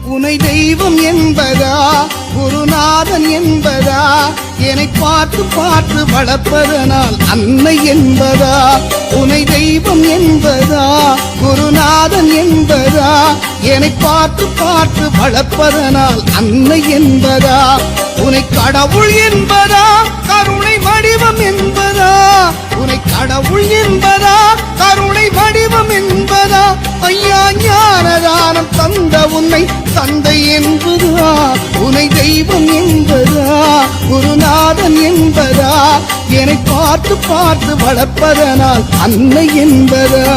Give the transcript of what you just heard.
உனை தெய்வம் என்பதா குருநாதன் என்பதா என்னை பார்த்து பார்த்து வளர்ப்பதனால் அன்னை என்பதா உனை தெய்வம் என்பதா குருநாதன் என்பதா என்னை பார்த்து பார்த்து வளர்ப்பதனால் அன்னை என்பதா உனை கடவுள் என்பதா கருணை வடிவம் என்பதா உனை கடவுள் என்பதா கருணை வடிவம் என்பதா ஐயா ஞானதானம் தந்த உன்னை தந்தை என்பதா உனை தெய்வம் என்பதா குருநாதன் என்பதா என்னை பார்த்து பார்த்து வளர்ப்பதனால் அன்னை என்பதா